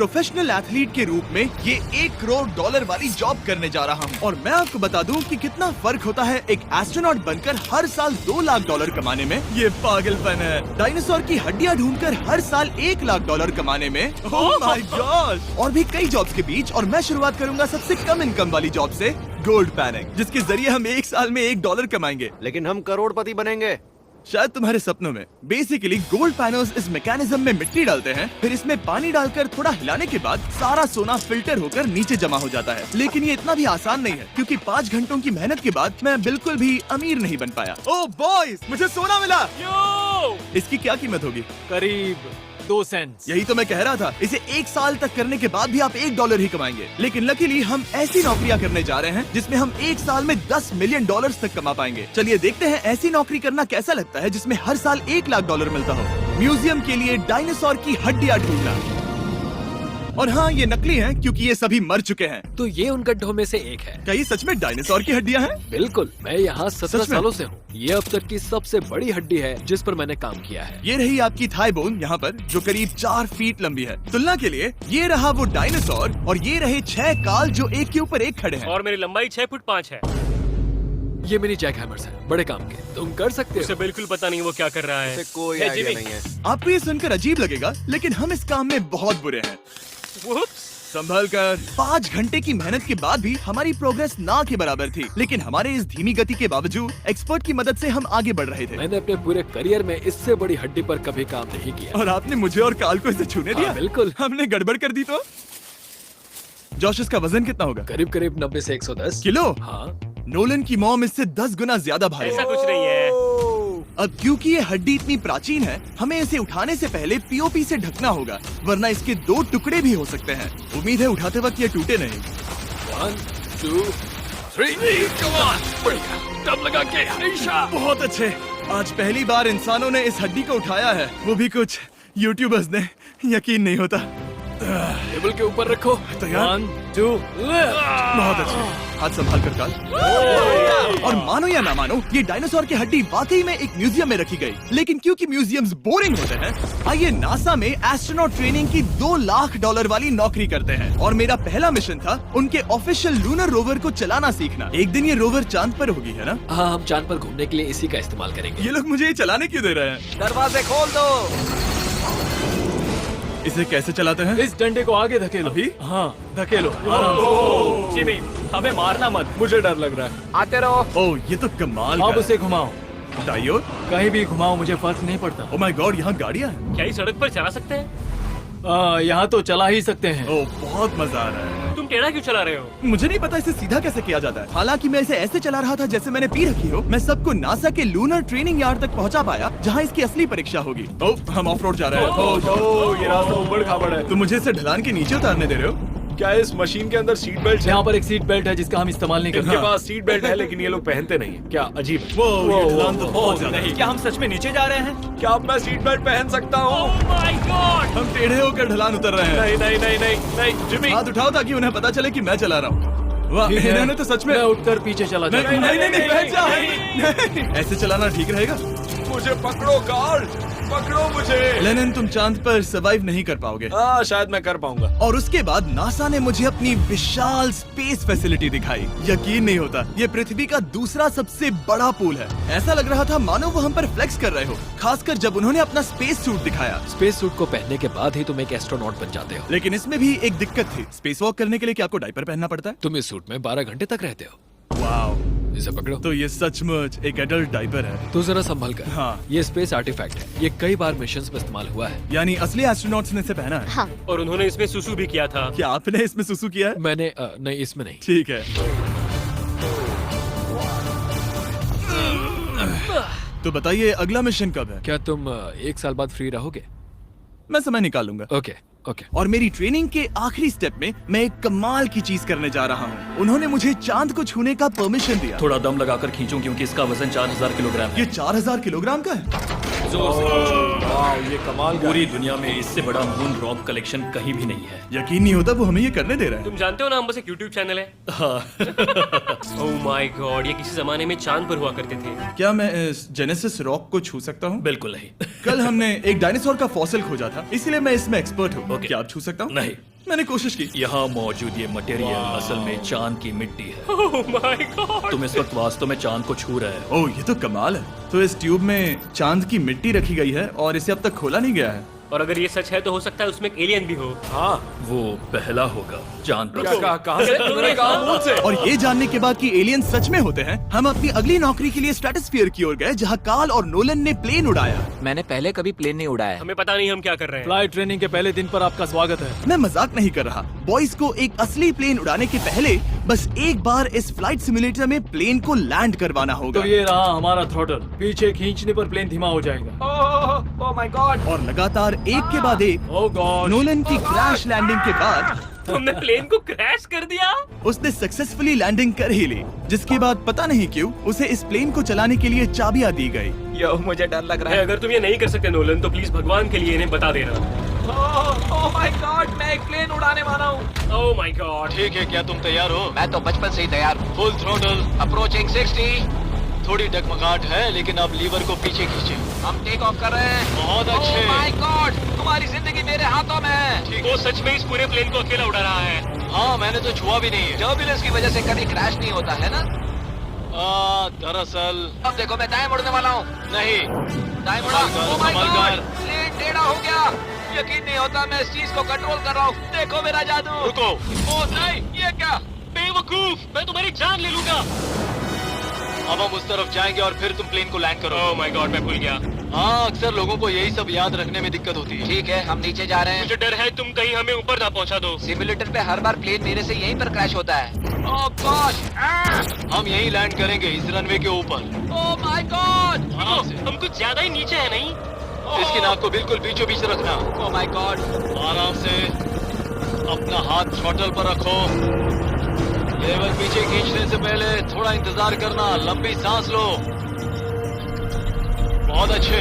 Professional athlete के रूप में ये $1 करोड़ वाली जॉब करने जा रहा हूँ। और मैं आपको बता दूँ कि कितना फर्क होता है एक एस्ट्रोनॉट बनकर हर साल $2 लाख कमाने में। ये पागलपन है। डायनासोर की हड्डियाँ ढूंढकर हर साल $1 लाख कमाने में। Oh my God. और भी कई जॉब्स के बीच, और मैं शुरुआत करूंगा सबसे कम इनकम वाली जॉब से, गोल्ड पैनिंग, जिसके जरिए हम एक साल में $1 कमाएंगे। लेकिन हम करोड़पति बनेंगे शायद तुम्हारे सपनों में। बेसिकली गोल्ड पैनल्स इस मैकेनिज्म में मिट्टी डालते हैं, फिर इसमें पानी डालकर थोड़ा हिलाने के बाद सारा सोना फिल्टर होकर नीचे जमा हो जाता है। लेकिन ये इतना भी आसान नहीं है, क्योंकि 5 घंटों की मेहनत के बाद मैं बिल्कुल भी अमीर नहीं बन पाया। ओह बॉयज, मुझे सोना मिला। इसकी क्या कीमत होगी? करीब 2 सेंट्स। यही तो मैं कह रहा था। इसे 1 साल तक करने के बाद भी आप $1 ही कमाएंगे। लेकिन लकीली हम ऐसी नौकरियां करने जा रहे हैं जिसमें हम 1 साल में $10 मिलियन तक कमा पाएंगे। चलिए देखते हैं ऐसी नौकरी करना कैसा लगता है जिसमें हर साल $1 लाख मिलता हो। म्यूजियम के लिए डायनासोर की हड्डियां ढूंढना। और हाँ, ये नकली हैं क्योंकि ये सभी मर चुके हैं। तो ये उन गड्ढों में से एक है। क्या ये सच में डायनासोर की हड्डियां हैं? बिल्कुल, मैं यहाँ 17 सच में? सालों से हूँ। ये अब तक की सबसे बड़ी हड्डी है जिस पर मैंने काम किया है। ये रही आपकी थाई बोन यहाँ पर, जो करीब 4 फीट लंबी है। तुलना के लिए ये रहा वो डायनासोर, और ये रहे 6 काल जो एक के ऊपर एक खड़े हैं। और मेरी लंबाई 6 फुट 5 है। ये मिनी जैक हैमर्स है, बड़े काम के। तुम कर सकते उसे हो। बिल्कुल पता नहीं वो क्या कर रहा है। इसे कोई हे, आइडिया जिमी। नहीं है। आपको ये सुनकर अजीब लगेगा, लेकिन हम इस काम में बहुत बुरे हैं। Whoops! संभल कर। 5 घंटे की मेहनत के बाद भी हमारी प्रोग्रेस ना के बराबर थी। लेकिन हमारे इस धीमी गति के बावजूद एक्सपर्ट की मदद से हम आगे बढ़ रहे थे। मैंने अपने पूरे करियर में इससे बड़ी हड्डी पर कभी काम नहीं किया। और आपने मुझे और काल को इसे छूने दिया? हाँ, बिल्कुल। हमने गड़बड़ कर दी तो? जोश, इसका वजन कितना होगा? करीब करीब 90 से 110 किलो? हाँ। नोलन की मॉम इससे 10 गुना ज्यादा भारी ऐसा है। कुछ नहीं है। अब क्योंकि ये हड्डी इतनी प्राचीन है, हमें इसे उठाने से पहले पीओपी से ढकना होगा, वरना इसके 2 टुकड़े भी हो सकते हैं। उम्मीद है उठाते वक्त ये टूटे नहीं। 1 2 3 कम ऑन, बढ़िया, दम लगा के ऐशा। बहुत अच्छे। आज पहली बार इंसानों ने इस हड्डी को उठाया है, वो भी कुछ यूट्यूबर्स ने। यकीन नहीं होता। टेबल के ऊपर रखो। तैयार? 1 2 बहुत अच्छे। हाथ संभाल कर काल। और मानो या ना मानो, ये डायनासोर की हड्डी वाकई में एक म्यूजियम में रखी गई। लेकिन क्योंकि म्यूजियम्स बोरिंग होते हैं, आइए नासा में एस्ट्रोनॉट ट्रेनिंग की $2 लाख वाली नौकरी करते हैं। और मेरा पहला मिशन था उनके ऑफिशियल लूनर रोवर को चलाना सीखना। एक दिन ये रोवर चांद पर होगी, है ना? हाँ, हम चांद पर घूमने के लिए इसी का इस्तेमाल करेंगे। ये लोग मुझे ये चलाने क्यों दे रहे हैं? दरवाजे खोल दो। इसे कैसे चलाते हैं? इस डंडे को आगे धकेलो। अभी? हाँ, धकेलो। जिमी, हमें मारना मत। मुझे डर लग रहा है। आते रहो। ओह, ये तो कमाल अब का उसे घुमाओ। है। दाईं ओर? कहीं भी घुमाओ, मुझे फर्क नहीं पड़ता। ओह माय गॉड, यहाँ गाड़ियाँ हैं। क्या इस सड़क पर चला सकते हैं? यहाँ तो चला ही सकते हैं। ओह, बहुत मजा आ रहा है। तुम टेढ़ा क्यों चला रहे हो? मुझे नहीं पता इसे सीधा कैसे किया जाता है। हालांकि मैं इसे ऐसे चला रहा था जैसे मैंने पी रखी हो। मैं सबको नासा के लूनर ट्रेनिंग यार्ड तक पहुंचा पाया, जहां इसकी असली परीक्षा होगी। ओह, हम ऑफ रोड जा रहे हैं। ये रास्ता ऊबड़ खाबड़ है। तुम मुझे इसे ढलान के नीचे उतारने दे रहे हो? क्या इस मशीन के अंदर सीट बेल्ट है? यहाँ पर एक सीट बेल्ट है जिसका हम इस्तेमाल नहीं इनके करते। पास सीट बेल्ट है लेकिन ये लोग पहनते नहीं है। क्या अजीब है। वो ये ढलान तो बहुत ज्यादा है। क्या हम सच में नीचे जा रहे हैं? क्या अब मैं सीट बेल्ट पहन सकता हूँ? Oh my God! हम टेढ़े होकर ढलान उतर रहे हैं। नहीं नहीं नहीं नहीं नहीं जिमी। हाथ उठाओ ताकि उन्हें पता चले कि मैं चला रहा हूँ। वाह, ठीक है। इन्होंने तो सच में। मैं उठकर पीछे चला नहीं जाता नहीं हूँ। नहीं, बैठ जा। नहीं, ऐसे चलाना ठीक रहेगा? मुझे पकड़ो कार्ल, पकड़ो मुझे। लेनिन, तुम चांद पर सर्वाइव नहीं कर पाओगे। हाँ, शायद मैं कर पाऊंगा। और उसके बाद नासा ने मुझे अपनी विशाल स्पेस फैसिलिटी दिखाई। यकीन नहीं होता, ये पृथ्वी का दूसरा सबसे बड़ा पूल है। ऐसा लग रहा था मानो वो हम पर फ्लेक्स कर रहे हो, खासकर जब उन्होंने अपना स्पेस सूट दिखाया। स्पेस सूट को पहनने के बाद ही तुम एक एस्ट्रोनॉट बन जाते हो। लेकिन इसमें भी एक दिक्कत थी। स्पेस वॉक करने के लिए क्या आपको डायपर पहनना पड़ता है? तुम इस सूट में 12 घंटे तक रहते हो। वाओ, इसे पकड़ो। तो ये सचमुच एक एडल्ट डायपर है। तो जरा संभल कर। हाँ। ये स्पेस आर्टिफैक्ट है। ये कई बार मिशंस में इस्तेमाल हुआ है। यानी असली एस्ट्रोनॉट्स ने इसे पहना है। हाँ, और उन्होंने इसमें सुसु भी किया था। क्या आपने इसमें सुसु किया है? मैंने नहीं, इसमें नहीं। ठीक है। तो बताइए अगला मिशन कब है? क्या तुम 1 साल बाद फ्री रहोगे? मैं समय निकालूंगा। Okay okay. और मेरी ट्रेनिंग के आखिरी स्टेप में मैं एक कमाल की चीज करने जा रहा हूँ। उन्होंने मुझे चांद को छूने का परमिशन दिया। थोड़ा दम लगाकर खींचूं क्योंकि इसका वजन 4000 किलोग्राम है। ये 4000 किलोग्राम का है। जोर से खींचो। वाह, ये कमाल का पूरी दुनिया में इससे बड़ा मून रॉक कलेक्शन कहीं भी नहीं है। यकीन नहीं होता वो हमें ये करने दे रहा है। तुम जानते हो ना, हम बस एक YouTube चैनल है। Oh my God! ये किसी जमाने में चांद पर हुआ करते थे। क्या मैं इस जेनेसिस रॉक को छू सकता हूँ? बिल्कुल नहीं। कल हमने एक डायनासोर का फॉसिल खोजा था, इसीलिए मैं इसमें एक्सपर्ट हूँ। Okay. क्या आप छू सकता हूँ? नहीं। मैंने कोशिश की। यहाँ मौजूद ये मटेरियल असल में चांद की मिट्टी है। Oh my God. तुम इस वक्त वास्तव में चांद को छू रहे हो। ओह, ये तो कमाल है। तो इस ट्यूब में चांद की मिट्टी रखी गई है और इसे अब तक खोला नहीं गया है। और अगर ये सच है तो हो सकता है उसमें एक एलियन भी हो। हाँ, वो पहला होगा चांद पर। क्या कहा? कहाँ से? तुमने कहा मुंह से। और ये जानने के बाद कि एलियन सच में होते हैं, हम अपनी अगली नौकरी के लिए स्ट्रेटोस्फीयर की ओर गए, जहाँ कार्ल और नोलन ने प्लेन उड़ाया। मैंने पहले कभी प्लेन नहीं उड़ाया। हमें पता नहीं हम क्या कर रहे हैं। फ्लाइट ट्रेनिंग के पहले दिन पर आपका स्वागत है। मैं मजाक नहीं कर रहा। बॉयज को एक असली प्लेन उड़ाने के पहले बस एक बार इस फ्लाइट सिमुलेटर में प्लेन को लैंड करवाना होगा। तो ये रहा हमारा थ्रोटल। पीछे खींचने पर प्लेन धीमा हो जाएगा। Oh my God. और लगातार एक के बाद एक ओह गॉड। नोलन की क्रैश लैंडिंग के बाद तुमने प्लेन को क्रैश कर दिया। उसने सक्सेसफुली लैंडिंग कर ही ली, जिसके बाद पता नहीं क्यों उसे इस प्लेन को चलाने के लिए चाबियां दी गई। यो, मुझे डर लग रहा है। अगर तुम ये नहीं कर सकते नोलन तो प्लीज भगवान के लिए इन्हें बता देना। ओह माय गॉड, मैं एक प्लेन उड़ाने वाला हूँ। Oh my God. ठीक है, क्या तुम तैयार हो? मैं तो बचपन से ही तैयार हूँ। Full throttle. अप्रोचिंग 60। थोड़ी डगमगाहट है, लेकिन अब लीवर को पीछे खींचे। हम टेक ऑफ कर रहे हैं। बहुत अच्छे। ओह माय गॉड, तुम्हारी जिंदगी मेरे हाथों में है। वो सच में इस पूरे प्लेन को अकेला उड़ा रहा है। हाँ, मैंने तो छुआ भी नहीं है। टर्बुलेंस की वजह से कभी क्रैश नहीं होता है ना? दरअसल अब देखो, मैं दाएं मुड़ने वाला हूँ। नहीं। दाएं मुड़ा। संभल कर, ओह माय संभल गॉड, कर। प्लेन टेढ़ा हो गया। यकीन नहीं होता मैं इस चीज को कंट्रोल कर रहा हूँ। देखो मेरा जादू। रुको। ओह नहीं, ये क्या? बेवकूफ, मैं तुम्हारी जान ले लूंगा। अब हम उस तरफ जाएंगे और फिर तुम प्लेन को लैंड करो। ओह माय गॉड, मैं भूल गया। हाँ, अक्सर लोगों को यही सब याद रखने में दिक्कत होती है। ठीक है, हम नीचे जा रहे हैं। मुझे डर है तुम कहीं हमें ऊपर ना पहुंचा दो। सिमुलेटर पे हर बार प्लेन मेरे से यहीं पर क्रैश होता है। ओह गॉश। हम यहीं लैंड करेंगे, इस रनवे के ऊपर। Oh my God. आराम से। हम कुछ ज्यादा ही नीचे है नहीं? इसकी नाक को बिल्कुल बीचों बीच रखना। Oh my God. आराम से अपना हाथ थ्रॉटल पर रखो। लेवल पीछे खींचने से पहले थोड़ा इंतजार करना। लंबी सांस लो। बहुत अच्छे।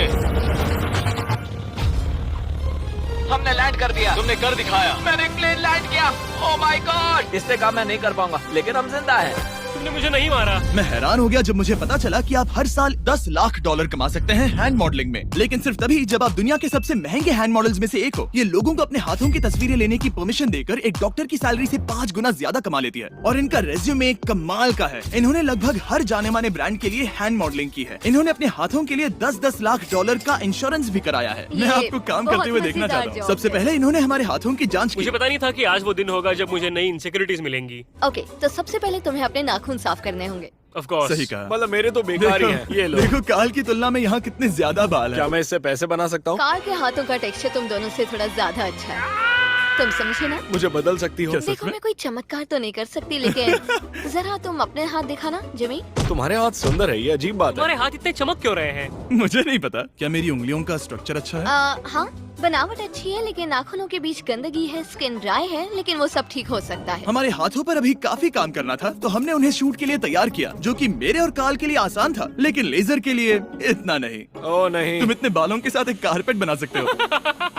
हमने लैंड कर दिया। तुमने कर दिखाया। मैंने प्लेन लैंड किया। Oh my God. इससे काम मैं नहीं कर पाऊंगा, लेकिन हम जिंदा हैं। तुमने मुझे नहीं मारा। मैं हैरान हो गया जब मुझे पता चला कि आप हर साल 10 लाख डॉलर कमा सकते हैं हैंड मॉडलिंग में, लेकिन सिर्फ तभी जब आप दुनिया के सबसे महंगे हैंड मॉडल्स में से एक हो। ये लोगों को अपने हाथों की तस्वीरें लेने की परमिशन देकर एक डॉक्टर की सैलरी से 5 गुना ज्यादा कमा लेती है। और इनका रेज्यूमे कमाल का है। इन्होंने लगभग हर जाने माने ब्रांड के लिए हैंड मॉडलिंग की है। इन्होंने अपने हाथों के लिए 10-10 लाख डॉलर का इंश्योरेंस भी कराया है। मैं आपको काम करते हुए देखना चाहता हूँ। सबसे पहले इन्होंने हमारे हाथों की जाँच की। मुझे पता नहीं था कि आज वो दिन होगा जब मुझे नई इनसिक्योरिटीज मिलेंगी। ओके, तो सबसे पहले तुम्हें अपने नाखून साफ करने होंगे। Of course. सही कहा। मतलब मेरे तो बेकार ही हैं। ये लो। देखो काल की तुलना में यहाँ कितने ज्यादा बाल क्या हैं। मैं इससे पैसे बना सकता हूँ? कार के हाथों का टेक्सचर तुम दोनों से थोड़ा ज्यादा अच्छा है। तुम समझे ना? मुझे बदल सकती हो? देखो, मैं कोई चमत्कार तो नहीं कर सकती, लेकिन जरा तुम अपने हाथ दिखाना जिमी। तुम्हारे हाथ सुंदर है, ये अजीब बात है। तुम्हारे हाथ इतने चमक क्यों रहे हैं? मुझे नहीं पता। क्या मेरी उंगलियों का स्ट्रक्चर अच्छा है? हाँ, बनावट अच्छी है, लेकिन नाखूनों के बीच गंदगी है, स्किन ड्राई है, लेकिन वो सब ठीक हो सकता है। हमारे हाथों पर अभी काफी काम करना था, तो हमने उन्हें शूट के लिए तैयार किया, जो कि मेरे और काल के लिए आसान था, लेकिन लेजर के लिए इतना नहीं। ओह नहीं। तुम इतने बालों के साथ एक कारपेट बना सकते हो।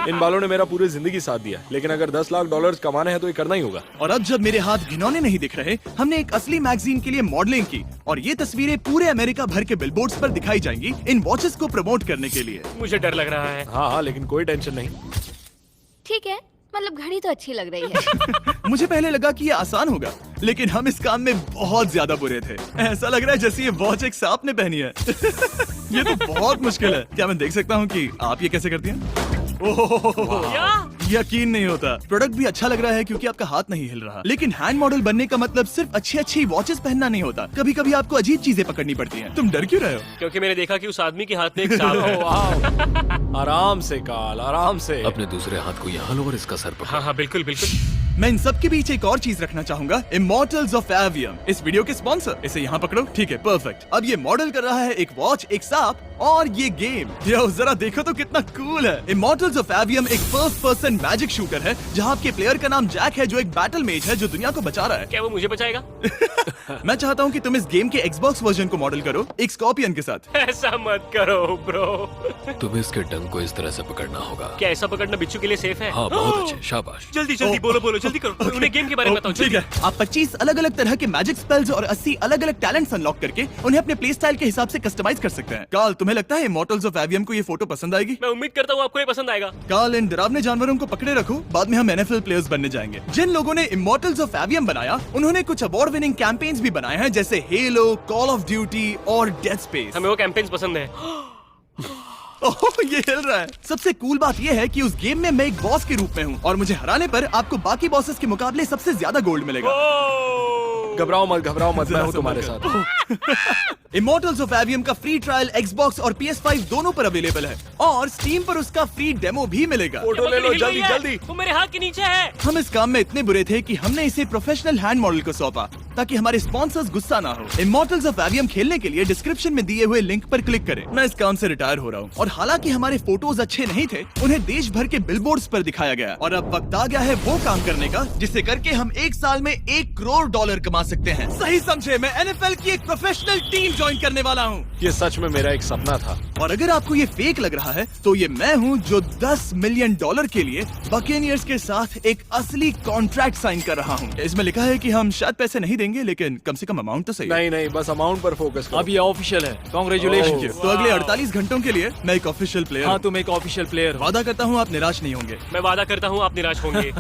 इन बालों ने मेरा पूरी जिंदगी साथ दिया, लेकिन अगर 10 लाख डॉलर कमाने हैं तो ये करना ही होगा। और अब जब मेरे हाथ घिनौने नहीं दिख रहे, हमने एक असली मैगजीन के लिए मॉडलिंग की, और ये तस्वीरें पूरे अमेरिका भर के बिलबोर्ड्स पर दिखाई जाएंगी इन वॉचेस को प्रमोट करने के लिए। मुझे डर लग रहा है। हाँ, लेकिन कोई टेंशन नहीं। ठीक है, मतलब घड़ी तो अच्छी लग रही है। मुझे पहले लगा कि ये आसान होगा, लेकिन हम इस काम में बहुत ज्यादा बुरे थे। ऐसा लग रहा है जैसे ये वॉच एक सांप ने पहनी है। ये तो बहुत मुश्किल है। क्या मैं देख सकता हूँ कि आप ये कैसे करती हैं? क्या? यकीन नहीं होता। प्रोडक्ट भी अच्छा लग रहा है क्योंकि आपका हाथ नहीं हिल रहा। लेकिन हैंड मॉडल बनने का मतलब सिर्फ अच्छी वॉचेस पहनना नहीं होता। कभी कभी आपको अजीब चीजें पकड़नी पड़ती हैं। तुम डर क्यों रहे हो? क्योंकि मैंने देखा कि उस आदमी के हाथ में एक सांप है। आराम से काल, आराम से। अपने दूसरे हाथ को यहाँ लो और इसका सर पकड़ो। हाँ, बिल्कुल बिल्कुल। मैं इन सब के बीच एक और चीज रखना चाहूंगा, इमॉर्टल्स ऑफ एवियम, इस वीडियो के स्पॉन्सर। इसे यहाँ पकड़ो। ठीक है, परफेक्ट। अब ये मॉडल कर रहा है एक वॉच, एक सांप और ये गेम। यो, जरा देखो तो कितना कूल है। इमॉर्टल्स ऑफ एवियम एक फर्स्ट पर्सन मैजिक शूटर है, जहाँ आपके प्लेयर का नाम जैक है, जो एक बैटल मेज है जो दुनिया को बचा रहा है। क्या वो मुझे बचाएगा? मैं चाहता हूँ कि तुम इस गेम के Xbox वर्जन को मॉडल करो, एक स्कॉर्पियन के साथ। ऐसा मत करो ब्रो। तुम्हें इसके डंक को इस तरह से पकड़ना होगा। क्या ऐसा पकड़ना बिच्छू के लिए सेफ है? हाँ, बहुत अच्छे, शाबाश। जल्दी जल्दी बोलो जल्दी करो। उन्हें गेम के बारे में बताओ। ठीक है, आप 25 अलग अलग तरह के मैजिक स्पेल्स और 80 अलग अलग टैलेंट्स अनलॉक करके उन्हें अपने प्ले स्टाइल के हिसाब से कस्टमाइज कर सकते हैं। काल, तुम्हें तुम्हें लगता है इमॉर्टल्स ऑफ एवियम को ये फोटो पसंद आएगी? मैं उम्मीद करता हूँ आपको ये पसंद आएगा। कार्ल, इन डरावने जानवरों को पकड़े रखो, बाद में हम NFL प्लेयर्स बनने जाएंगे। जिन लोगों ने इमॉर्टल्स ऑफ एवियम बनाया, उन्होंने कुछ अवार्ड विनिंग कैंपेन्स भी बनाए हैं, जैसे हेलो, कॉल ऑफ ड्यूटी और डेड स्पेस। हमें वो कैंपेन्स पसंद है। ओह, ये हिल रहा है। सबसे कूल बात ये है कि उस गेम में मैं एक बॉस के रूप में हूँ और मुझे हराने पर आपको बाकी बॉसेस के मुकाबले सबसे ज्यादा गोल्ड मिलेगा। घबराओ मत, मैं हूँ तुम्हारे साथ। इमॉर्टल्स ऑफ एवियम का फ्री ट्रायल Xbox और PS5 दोनों पर अवेलेबल है और Steam पर उसका फ्री डेमो भी मिलेगा। फोटो ले लो, जल्दी जल्दी। वो मेरे हाथ के नीचे है। हम इस काम में इतने बुरे थे कि हमने इसे प्रोफेशनल हैंड मॉडल को सौंपा ताकि हमारे स्पॉन्सर्स गुस्सा ना हो। इमॉर्टल्स ऑफ एवियम खेलने के लिए डिस्क्रिप्शन में दिए हुए लिंक पर क्लिक करें। मैं इस काम से रिटायर हो रहा हूँ और हालांकि हमारे फोटोज अच्छे नहीं थे, उन्हें देश भर के बिलबोर्ड्स पर दिखाया गया और अब वक्त आ गया है वो काम करने का जिसे करके हम एक साल में $1 करोड़ कमा सकते हैं। सही समझे, मैं NFL की एक प्रोफेशनल टीम ज्वाइन करने वाला हूँ। ये सच में मेरा एक सपना था। और अगर आपको ये फेक लग रहा है तो ये मैं हूँ जो $10 मिलियन के लिए बकेनियर्स के साथ एक असली कॉन्ट्रैक्ट साइन कर रहा हूँ। इसमें लिखा है कि हम शायद पैसे नहीं देंगे, लेकिन कम से कम अमाउंट तो सही है। नहीं, बस अमाउंट पर फोकस करो। अब ये ऑफिशियल है। कांग्रेचुलेशन। तो अगले 48 घंटों के लिए मैं एक ऑफिशियल प्लेयर हाँ, हूँ। तुम एक ऑफिशियल प्लेयर हो। वादा करता हूँ आप निराश नहीं होंगे। मैं वादा करता हूँ आप निराश होंगे।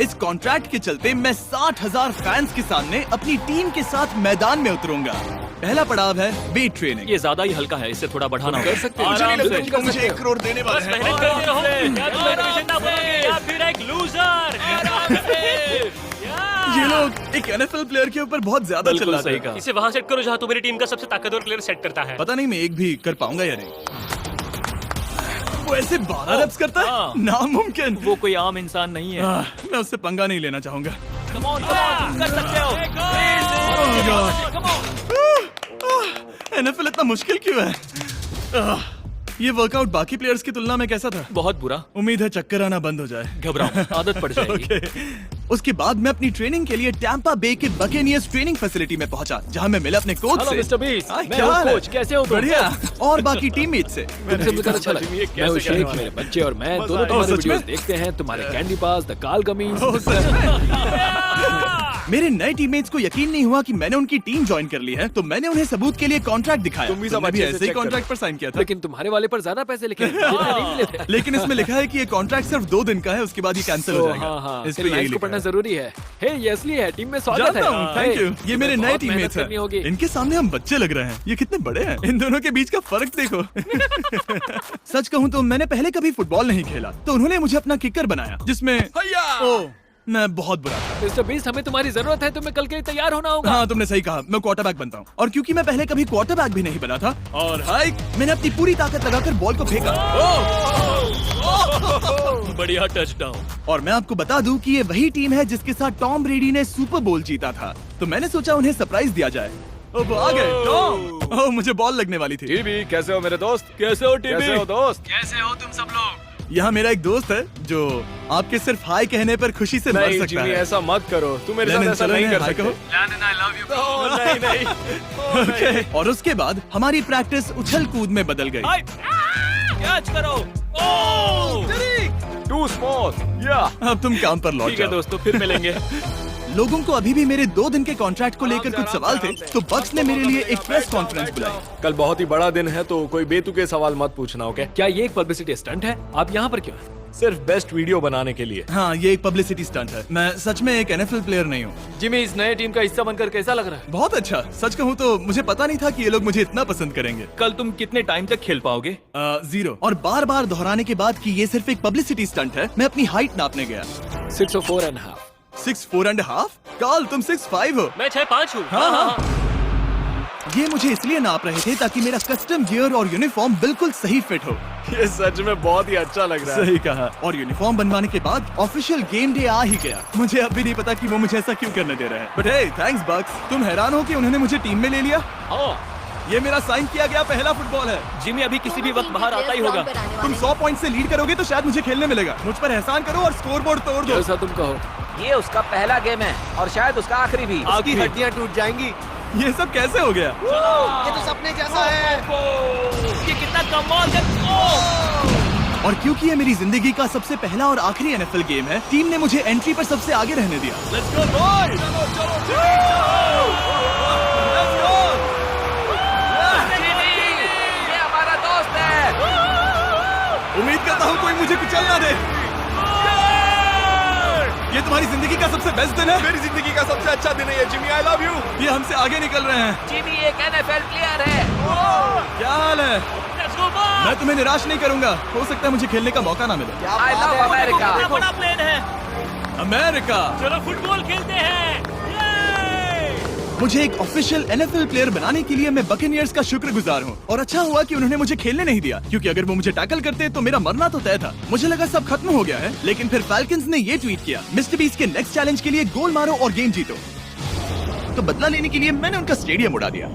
इस कॉन्ट्रैक्ट के चलते मैं 60,000 फैंस के सामने अपनी टीम के साथ मैदान में उतरूंगा। पहला पड़ाव है वेट ट्रेनिंग। ये ज्यादा ही हल्का है, इससे थोड़ा बढ़ाना कर होगा। सकते हैं। मुझे नहीं आराम लगता से। कि मुझे 1 करोड़ देने वाले बस हैं। मेहनत करते रहो। या तुम मोटिवेशन ना बनोगे या फिर एक लूजर। ये लोग एक NFL प्लेयर के ऊपर बहुत ज्यादा बिल्कुल चिल्लाते सही हैं। कहा। इसे वहाँ सेट करो जहाँ तुम्हारी टीम का सबसे ताकतवर प्लेयर सेट करता है। पता नहीं मैं एक भी कर पाऊंगा या नहीं। वो ऐसे 12 reps करता हाँ। है, नामुमकिन। वो कोई आम इंसान नहीं है। मैं उससे पंगा नहीं लेना चाहूंगा। Come on, तुम कर सकते हो। NFL इतना मुश्किल क्यों है? ये वर्कआउट बाकी प्लेयर्स की तुलना में कैसा था? बहुत बुरा। उम्मीद है चक्कर आना बंद हो जाए। घबराओ, आदत पड़ जाएगी। ओके। उसके बाद मैं अपनी ट्रेनिंग के लिए टैंपा बे के बकेनियर्स ट्रेनिंग फैसिलिटी में पहुंचा, जहां मैं मिला अपने कोच हेलो से। मिस्टर बीस्ट, हाँ, मैं क्या हूँ हाल है? कोच, कैसे हो तुम? बढ़िया। और बाकी टीममेट से। तुमसे मिलकर अच्छा लगा। मैं हूँ शेख, मेरे बच्चे और मैं दोनों तुम्हारे सच में? वीडियोस देखते हैं। तुम्हारे कैंडी पास, द काल गमीज। ओह, सच में? मेरे नए टीममेट्स को यकीन नहीं हुआ कि मैंने उनकी टीम ज्वाइन कर ली है, तो मैंने उन्हें सबूत के लिए कॉन्ट्रैक्ट दिखाया। तुम भी सब तुमने भी अच्छे से ऐसे ही check करो। कॉन्ट्रैक्ट पर साइन किया था। लेकिन तुम्हारे वाले पर ज्यादा पैसे लिखे हैं। नहीं मिले थे। लेकिन इसमें लिखा है कि ये कॉन्ट्रैक्ट सिर्फ 2 दिन का है, उसके बाद ये कैंसिल हो जाएगा। हाँ, इस पे फिर यही लाइन्स को लिखा पढ़ना है। जरूरी है। हे, ये असली है, टीम में स्वागत है। जानता हूँ, थैंक यू। ये मेरे नए बहुत मेहनत टीममेट्स करनी होगी। हैं। इनके सामने हम बच्चे लग रहे हैं। ये कितने बड़े हैं। इन दोनों के बीच का फर्क देखो। सच कहूँ तो मैंने पहले कभी फुटबॉल नहीं खेला, तो उन्होंने मुझे अपना किकर बनाया, जिसमें ओह, मैं बहुत बुरा था। मिस्टर बीस्ट, हमें तुम्हारी जरूरत है। तुम्हें कल के लिए तैयार होना होगा। हाँ, तुमने सही कहा। मैं क्वार्टरबैक बनता हूँ और क्योंकि मैं पहले कभी क्वार्टरबैक भी नहीं बना था और हाइक, मैंने अपनी पूरी ताकत लगाकर बॉल को फेंका। बढ़िया टचडाउन। और मैं आपको बता दूं कि ये वही टीम है जिसके साथ टॉम ब्रेडी ने सुपर बोल जीता था, तो मैंने सोचा उन्हें सरप्राइज दिया जाए। ओ, वो आ गए टॉम। ओह, मुझे बॉल लगने वाली थी। टीबी, कैसे हो मेरे दोस्त? कैसे हो टीबी? कैसे हो दोस्त? कैसे हो तुम सब लोग? यहाँ मेरा एक दोस्त है जो आपके सिर्फ हाय कहने पर खुशी से मर नहीं सकता जिमी, है। ऐसा मत करो। तुम मेरे साथ लेनिन, ऐसा चलो नहीं ना, कर हाय सकते। कहो। Landon, I love you, bro. Oh, नहीं नहीं। ओके। और उसके बाद हमारी प्रैक्टिस उछल कूद में बदल गई। कैच करो। ओह! Too small. या अब तुम काम पर लौट ठीक है जाओ। दोस्तों, फिर मिलेंगे। लोगों को अभी भी मेरे 2 दिन के कॉन्ट्रैक्ट को लेकर कुछ सवाल थे, तो बक्स ने मेरे लिए एक प्रेस कॉन्फ्रेंस बुलाई। कल बहुत ही बड़ा दिन है, तो कोई बेतुके सवाल मत पूछना, ओके? क्या ये एक पब्लिसिटी स्टंट है? आप यहाँ पर क्यों हैं? सिर्फ बेस्ट वीडियो बनाने के लिए। हाँ, ये एक पब्लिसिटी स्टंट है। मैं सच में एक NFL प्लेयर नहीं हूँ। जिमी, इस नए टीम का हिस्सा बनकर कैसा लग रहा है? बहुत अच्छा। सच कहूँ तो मुझे पता नहीं था कि ये लोग मुझे इतना पसंद करेंगे। कल तुम कितने टाइम तक खेल पाओगे? 0। और बार बार दोहराने के बाद कि ये सिर्फ एक पब्लिसिटी स्टंट है, मैं अपनी हाइट नापने गया। 6'4.5". 6'4.5"? काल, तुम 6'5" हो। मैं 6'5" हूँ। हाँ। ये मुझे इसलिए नाप रहे थे ताकि मेरा कस्टम गियर और यूनिफॉर्म बिल्कुल सही फिट हो। ये सच में बहुत ही अच्छा लग रहा है। सही कहा। और यूनिफॉर्म बनवाने के बाद ऑफिशियल गेम डे आ ही गया। मुझे अब भी नहीं पता कि वो मुझे ऐसा क्यों करने दे रहे हैं। बट हे, थैंक्स बक्स। तुम हैरान हो कि उन्होंने मुझे टीम में ले लिया? हाँ, ये मेरा साइन किया गया पहला फुटबॉल है। जिमी अभी किसी भी वक्त बाहर आता ही होगा। तुम 100 पॉइंट से लीड करोगे तो शायद मुझे खेलने मिलेगा। मुझ पर एहसान करो और स्कोर बोर्ड तोड़ दो। जैसा तुम कहो। ये उसका पहला गेम है और शायद उसका आखिरी भी। उसकी हड्डियां टूट जाएंगी। ये सब कैसे हो गया? ये तो सपने जैसा है। ये कितना कमाल है। और क्योंकि ये मेरी जिंदगी का सबसे पहला और आखिरी NFL गेम है, टीम ने मुझे एंट्री पर सबसे आगे रहने दिया। Let's go boys. ये हमारा दोस्त उम्मीद करता हूँ कोई मुझे कुचल ना दे। ये तुम्हारी जिंदगी का सबसे बेस्ट दिन है। मेरी जिंदगी का सबसे अच्छा दिन है ये, जिमी। I love you. ये हमसे आगे निकल रहे हैं। जिमी एक NFL प्लेयर है। क्या हाल है? मैं तुम्हें निराश नहीं करूंगा। हो सकता है मुझे खेलने का मौका ना मिले। I love America. बड़ा प्लेन है। अमेरिका। चलो फुटबॉल खेलते हैं। मुझे एक ऑफिशियल NFL प्लेयर बनाने के लिए मैं बकेनियर्स का शुक्रगुजार हूँ। और अच्छा हुआ कि उन्होंने मुझे खेलने नहीं दिया, क्योंकि अगर वो मुझे टैकल करते तो मेरा मरना तो तय था। मुझे लगा सब खत्म हो गया है, लेकिन फिर फैल्कन्स ने ये ट्वीट किया, मिस्टर बीस्ट के नेक्स्ट चैलेंज के लिए गोल मारो और गेम जीतो। तो बदला लेने के लिए मैंने उनका स्टेडियम उड़ा दिया।